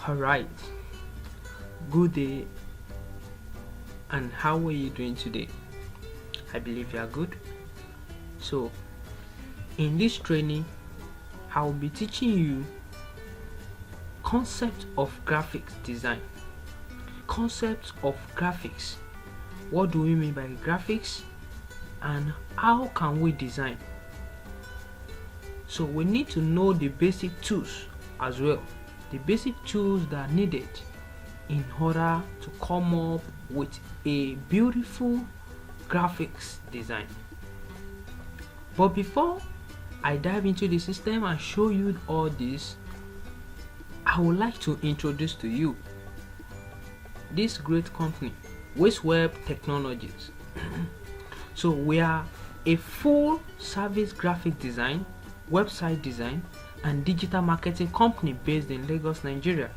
Alright, good day, and how are you doing today? I believe you are good. So, in this training, I will be teaching you concept of graphics design. Concept of graphics. What do we mean by graphics, and how can we design? So we need to know the basic tools as well. The basic tools that are needed in order to come up with a beautiful graphics design. But before I dive into the system and show you all this, I would like to introduce to you this great company, WaseWeb Technologies. So we are a full service graphic design, website design and digital marketing company based in Lagos, Nigeria.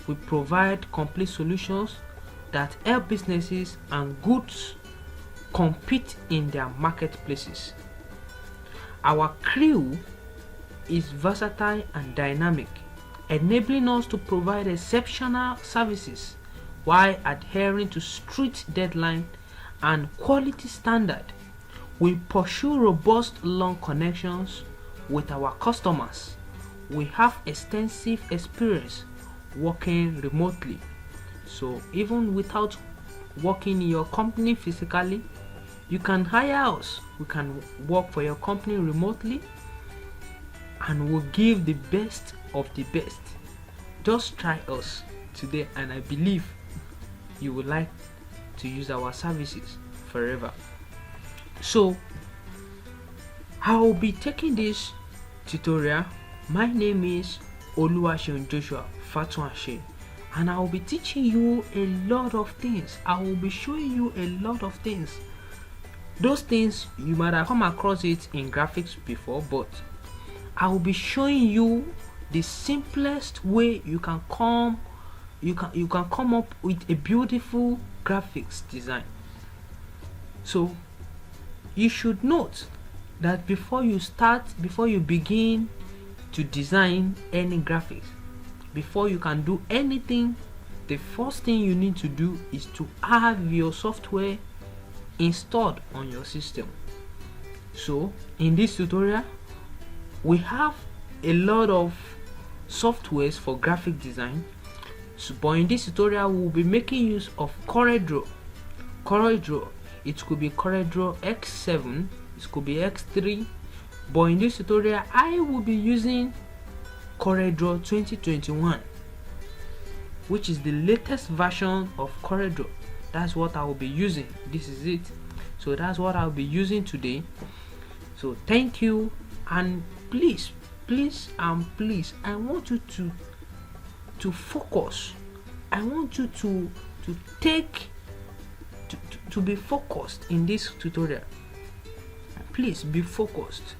We provide complete solutions that help businesses and goods compete in their marketplaces. Our crew is versatile and dynamic, enabling us to provide exceptional services while adhering to strict deadline and quality standard. We pursue robust long connections with our customers. We have extensive experience working remotely. So even without working in your company physically, you can hire us. We can work for your company remotely and we'll give the best of the best. Just try us today and I believe you would like to use our services forever. So I will be taking this tutorial. My name is Oluwaseun Joshua Fatuashe, and I will be teaching you a lot of things. I will be showing you a lot of things. Those things you might have come across it in graphics before, but I will be showing you the simplest way you can come up with a beautiful graphics design. So you should note that before you begin to design any graphics, before you can do anything, the first thing you need to do is to have your software installed on your system. So in this tutorial we have a lot of softwares for graphic design, but in this tutorial we'll be making use of CorelDRAW. It could be CorelDRAW X7, it could be X3, but in this tutorial I will be using CorelDRAW 2021, which is the latest version of CorelDRAW. That's what I will be using. This is it. So that's what I'll be using today. So thank you, and please I want you to focus. I want you to be focused in this tutorial. Please be focused,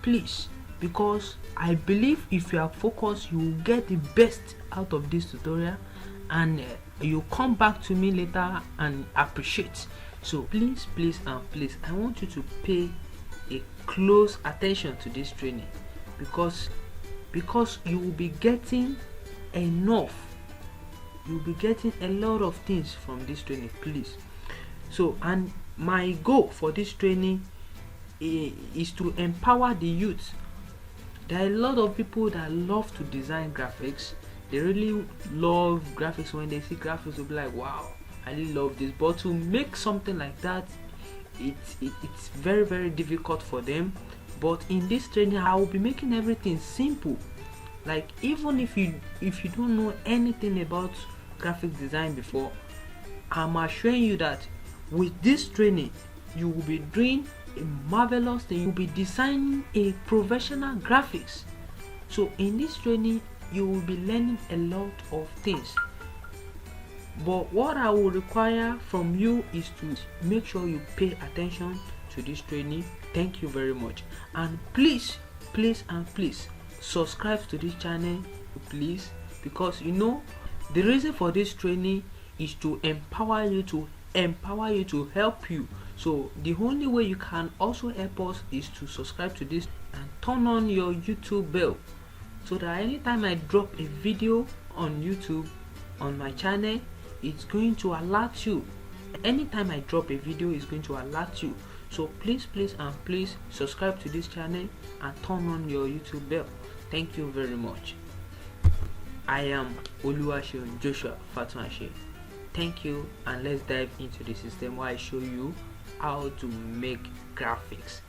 please, because I believe if you are focused you will get the best out of this tutorial, and you come back to me later and appreciate. So please I want you to pay a close attention to this training, because you will be getting enough, you'll be getting a lot of things from this training, please. So, and my goal for this training is to empower the youth. There are a lot of people that love to design graphics. They really love graphics. When they see graphics they'll be like, wow, I really love this. But to make something like that, it's very, very difficult for them. But in this training I will be making everything simple. Like even if you don't know anything about graphic design before, I'm assuring you that with this training you will be doing a marvelous thing. You'll be designing a professional graphics. So in this training you will be learning a lot of things, but what I will require from you is to make sure you pay attention to this training. Thank you very much, and please subscribe to this channel, please, because you know the reason for this training is to empower you, to help you. So the only way you can also help us is to subscribe to this and turn on your YouTube bell so that anytime I drop a video on YouTube on my channel, it's going to alert you. Anytime I drop a video, it's going to alert you. So please subscribe to this channel and turn on your YouTube bell. Thank you very much. I am Oluwaseun Joshua Fatunashe. Thank you, and let's dive into the system where I show you how to make graphics